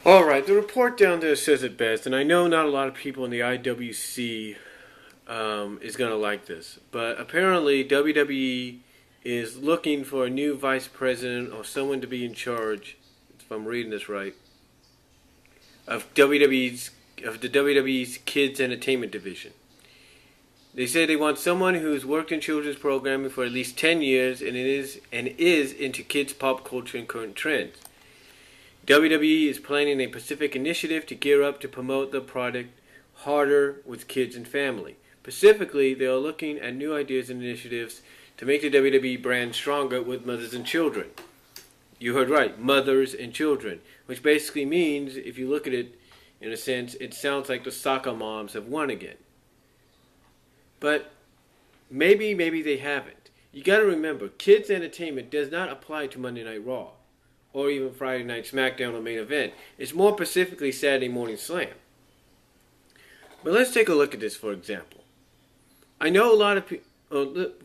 Alright, the report down there says it best, and I know not a lot of people in the IWC is going to like this, but apparently WWE is looking for a new vice president or someone to be in charge, if I'm reading this right, of the WWE's Kids Entertainment Division. They say they want someone who's worked in children's programming for at least 10 years and is into kids pop culture and current trends. WWE is planning a specific initiative to gear up to promote the product harder with kids and family. Specifically, they are looking at new ideas and initiatives to make the WWE brand stronger with mothers and children. You heard right, mothers and children, which basically means, if you look at it in a sense, it sounds like the soccer moms have won again. But maybe they haven't. You got to remember, kids entertainment does not apply to Monday Night Raw or even Friday Night SmackDown or main event. It's more specifically Saturday Morning Slam. But let's take a look at this for example. I know a lot of people,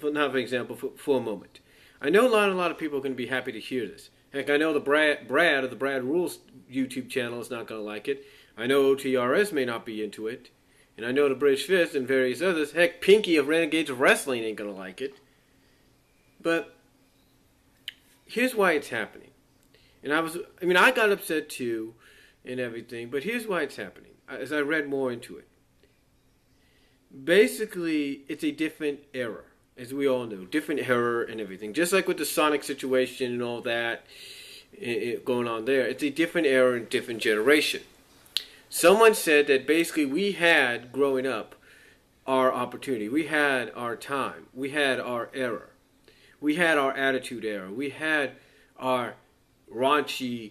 not for example, for a moment. I know a lot of people are going to be happy to hear this. Heck, I know the Brad of the Brad Rules YouTube channel is not going to like it. I know OTRS may not be into it. And I know the British Fist and various others. Heck, Pinky of Renegades of Wrestling ain't going to like it. But here's why it's happening. And I got upset too and everything, but here's why it's happening, as I read more into it. Basically, it's a different era, as we all know, different era and everything. Just like with the Sonic situation and all that going on there, it's a different era and different generation. Someone said that basically we had, growing up, our opportunity. We had our time. We had our era. We had our attitude era. We had our raunchy,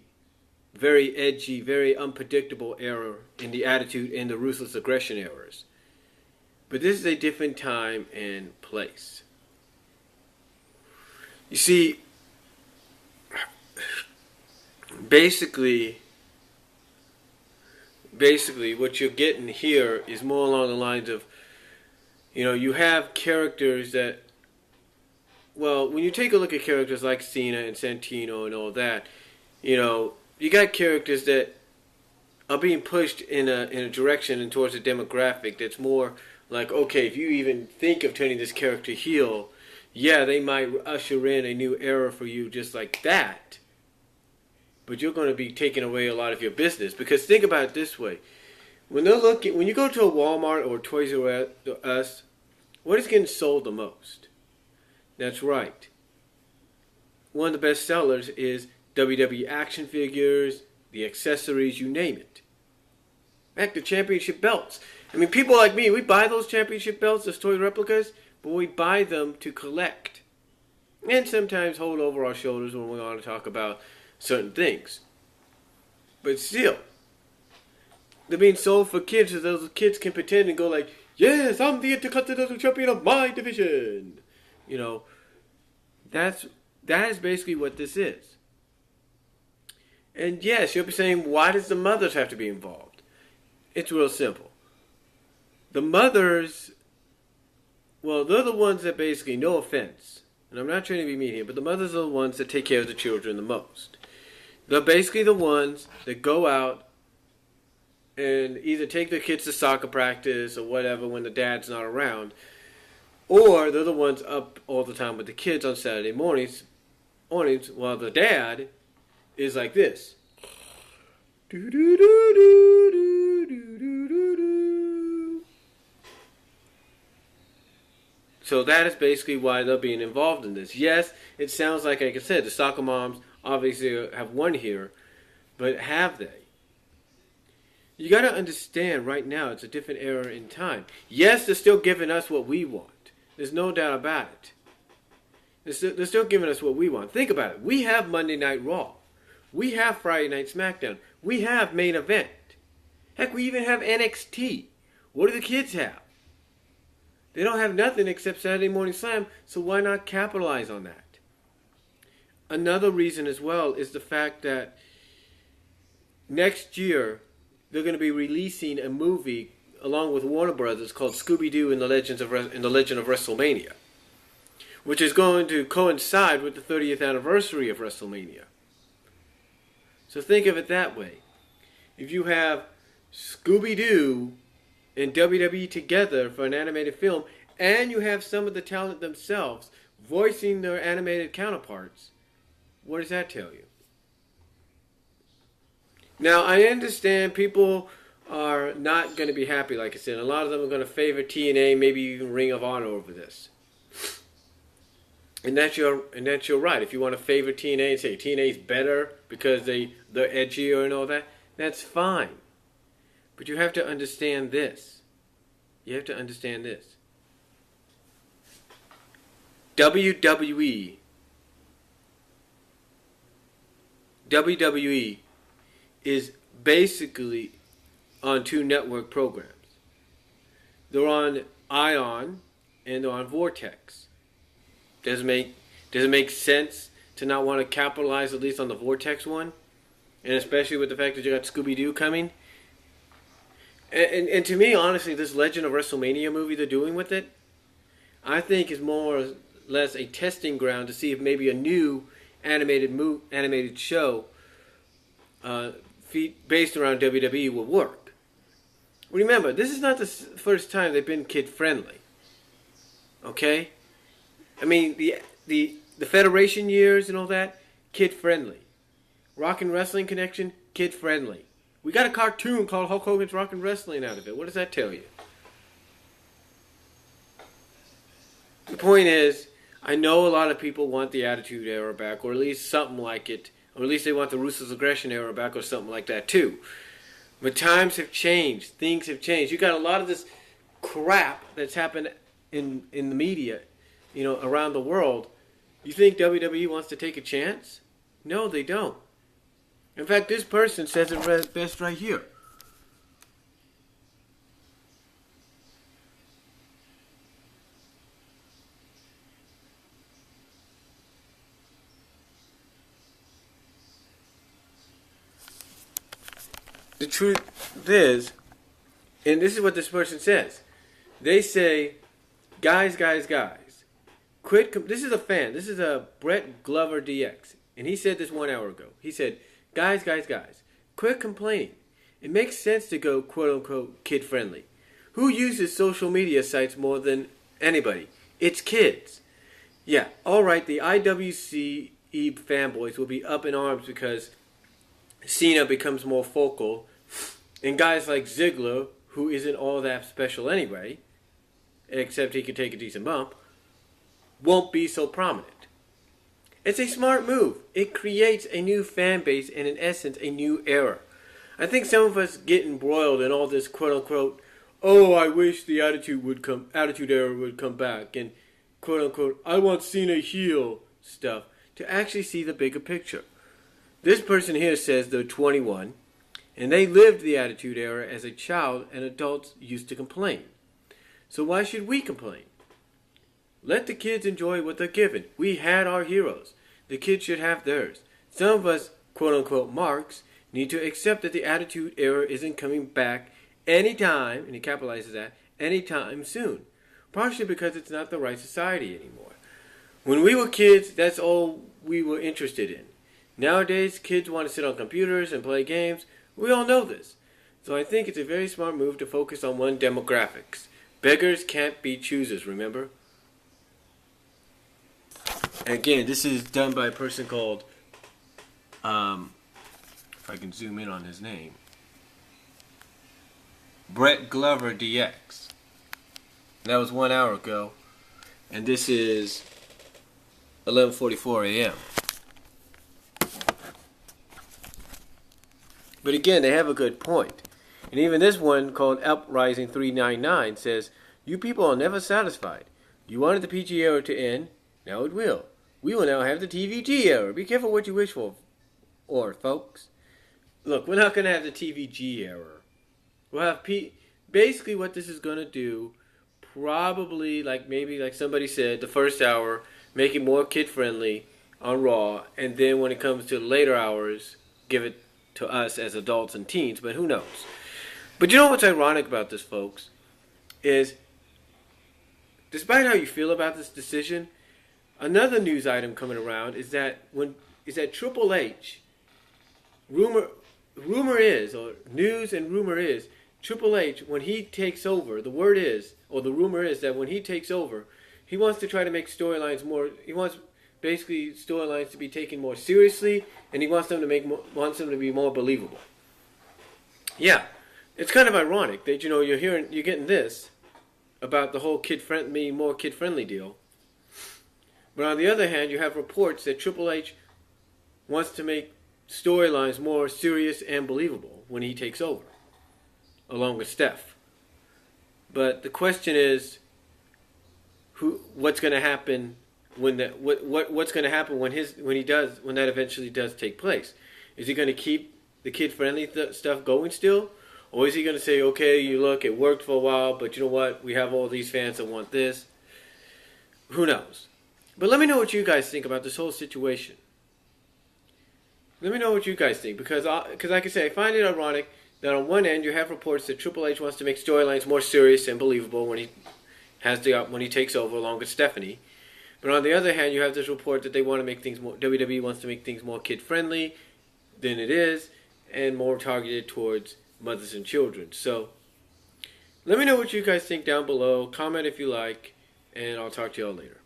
very edgy, very unpredictable era in the attitude and the ruthless aggression eras. But this is a different time and place. You see, basically what you're getting here is more along the lines of, you have characters that, well, when you take a look at characters like Cena and Santino and all that, you got characters that are being pushed in a direction and towards a demographic that's more like, okay, if you even think of turning this character heel, yeah, they might usher in a new era for you just like that. But you're going to be taking away a lot of your business. Because think about it this way. When you go to a Walmart or Toys R Us, what is getting sold the most? That's right. One of the best sellers is WWE action figures, the accessories, you name it. Heck, the championship belts. I mean, people like me, we buy those championship belts as toy replicas, but we buy them to collect. And sometimes hold over our shoulders when we want to talk about certain things. But still, they're being sold for kids so those kids can pretend and go like, yes, I'm the Intercontinental Champion of my division. That is basically what this is. And yes, you'll be saying, why does the mothers have to be involved? It's real simple. The mothers, well, they're the ones that basically, no offense, and I'm not trying to be mean here, but the mothers are the ones that take care of the children the most. They're basically the ones that go out and either take their kids to soccer practice or whatever when the dad's not around, or they're the ones up all the time with the kids on Saturday mornings while the dad is like this. So that is basically why they're being involved in this. Yes, it sounds like I said, the soccer moms obviously have won here, but have they? You got to understand right now it's a different era in time. Yes, they're still giving us what we want. There's no doubt about it. They're still giving us what we want. Think about it. We have Monday Night Raw. We have Friday Night SmackDown. We have main event. Heck, we even have NXT. What do the kids have? They don't have nothing except Saturday Morning Slam, so why not capitalize on that? Another reason as well is the fact that next year they're going to be releasing a movie along with Warner Brothers called Scooby-Doo and the Legend of WrestleMania, which is going to coincide with the 30th anniversary of WrestleMania. So think of it that way. if you have Scooby-Doo and WWE together for an animated film, and you have some of the talent themselves voicing their animated counterparts, what does that tell you? Now, I understand people are not going to be happy, like I said. A lot of them are going to favor TNA, maybe even Ring of Honor over this. And that's your right. If you want to favor TNA and say TNA is better because they're edgier and all that, that's fine. But you have to understand this. You have to understand this. WWE is basically on two network programs. They're on Ion and they're on Vortex. Does it make sense to not want to capitalize at least on the Vortex one? And especially with the fact that you got Scooby-Doo coming? And to me, honestly, this Legend of WrestleMania movie they're doing with it, I think is more or less a testing ground to see if maybe a new animated show based around WWE will work. Remember, this is not the first time they've been kid-friendly. Okay? I mean, the Federation years and all that, kid-friendly. Rock and Wrestling Connection, kid-friendly. We got a cartoon called Hulk Hogan's Rock and Wrestling out of it. What does that tell you? The point is, I know a lot of people want the Attitude Era back, or at least something like it. Or at least they want the Ruthless Aggression Era back, or something like that too. But times have changed. Things have changed. You got a lot of this crap that's happened in the media, around the world. You think WWE wants to take a chance? No, they don't. In fact, this person says it best right here. The truth is, and this is what this person says. They say, guys, quit. This is a fan. This is a Brett Glover DX. And he said this 1 hour ago. He said, guys, quit complaining. It makes sense to go, quote unquote, kid friendly. Who uses social media sites more than anybody? It's kids. Yeah, alright, the IWC fanboys will be up in arms because Cena becomes more focal, and guys like Ziggler, who isn't all that special anyway, except he can take a decent bump, won't be so prominent. It's a smart move. It creates a new fan base and in essence a new era. I think some of us get embroiled in all this quote unquote, oh, I wish the Attitude Era would come back, and quote unquote, I want Cena heel stuff, to actually see the bigger picture. This person here says they're 21, and they lived the Attitude Era as a child, and adults used to complain. So why should we complain? Let the kids enjoy what they're given. We had our heroes. The kids should have theirs. Some of us, quote-unquote, marks, need to accept that the Attitude Era isn't coming back anytime, and he capitalizes that, anytime soon. Partially because it's not the right society anymore. When we were kids, that's all we were interested in. Nowadays, kids want to sit on computers and play games. We all know this. So I think it's a very smart move to focus on one demographics. Beggars can't be choosers, remember? And again, this is done by a person called, if I can zoom in on his name, Brett Glover DX. That was 1 hour ago, and this is 11:44 a.m. But again, they have a good point. And even this one called Uprising 399 says, you people are never satisfied. You wanted the PG era to end, now it will. We will now have the TVG era. Be careful what you wish for, folks. Look, we're not going to have the TVG era. We'll have basically what this is going to do, probably maybe like somebody said, the first hour, make it more kid-friendly on Raw, and then when it comes to later hours, give it to us as adults and teens, but who knows? But you know what's ironic about this, folks, is despite how you feel about this decision, another news item coming around is that Triple H, rumor is, or news and rumor is, Triple H, when he takes over, the word is, or the rumor is that when he takes over, he wants to try to make storylines more. He wants basically storylines to be taken more seriously, and he wants them to be more believable. Yeah, it's kind of ironic that you're getting this about the whole more kid friendly deal. But on the other hand, you have reports that Triple H wants to make storylines more serious and believable when he takes over, along with Steph. But the question is, what's going to happen when what's going to happen when that eventually does take place? Is he going to keep the kid friendly stuff going still, or is he going to say, okay, it worked for a while, but you know what? We have all these fans that want this. Who knows? But let me know what you guys think about this whole situation. Let me know what you guys think, because like I say, I find it ironic that on one end you have reports that Triple H wants to make storylines more serious and believable when he takes over along with Stephanie, but on the other hand you have this report that they want to make things more. WWE wants to make things more kid friendly than it is, and more targeted towards mothers and children. So let me know what you guys think down below. Comment if you like, and I'll talk to y'all later.